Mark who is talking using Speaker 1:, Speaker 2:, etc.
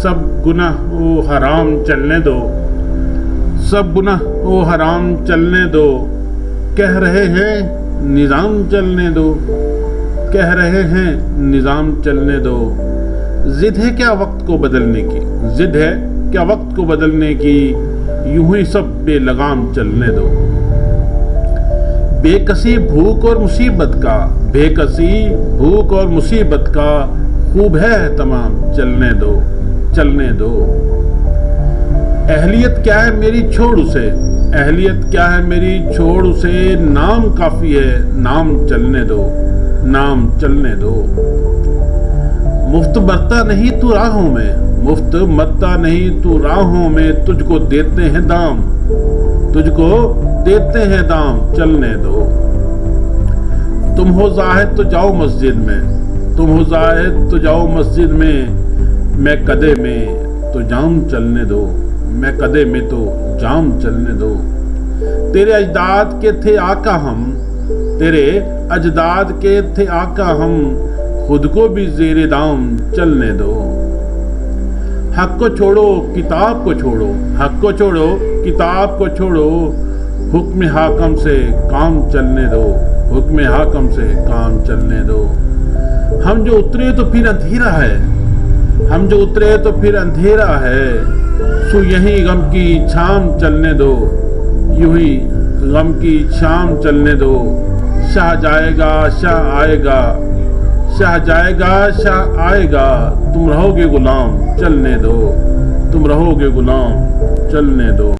Speaker 1: सब गुनाह ओ हराम चलने दो, सब गुनाह ओ हराम चलने दो। कह रहे हैं निज़ाम चलने दो, कह रहे हैं निज़ाम चलने दो। जिद है क्या वक्त को बदलने की, जिद है क्या वक्त को बदलने की, यूं ही सब बेलगाम चलने दो। बेकसी भूख और मुसीबत का, बेकसी भूख और मुसीबत का खूब है तमाम चलने दो, चलने दो। अहलियत क्या है मेरी छोड़ उसे, अहलियत क्या है मेरी छोड़ उसे, नाम काफी है नाम चलने दो, नाम चलने दो। मुफ्त बरता नहीं तू राहों में, मुफ्त मरता नहीं तू राहों में, तुझको देते हैं दाम, तुझको देते हैं दाम चलने दो। तुम हो जाहिद तो जाओ मस्जिद में, तुम हो जाहिद तो जाओ मस्जिद में, मैं कदे में तो जाम चलने दो, मैं कदे में तो जाम चलने दो। तेरे अजदाद के थे आका हम, तेरे अजदाद के थे आका हम, खुद को भी ज़ेरे दाम चलने दो। हक को छोड़ो किताब को छोड़ो, हक को छोड़ो किताब को छोड़ो, हुक्म हाकम से काम चलने दो, हुक्म हाकम से काम चलने दो। हम जो उतरे तो फिर अंधेरा है, हम जो उतरे तो फिर अंधेरा है, सो यही गम की छाम चलने दो, यूं ही गम की शाम चलने दो। शाह जाएगा शाह आएगा, शाह जाएगा शाह आएगा, तुम रहोगे गुलाम चलने दो, तुम रहोगे गुलाम चलने दो।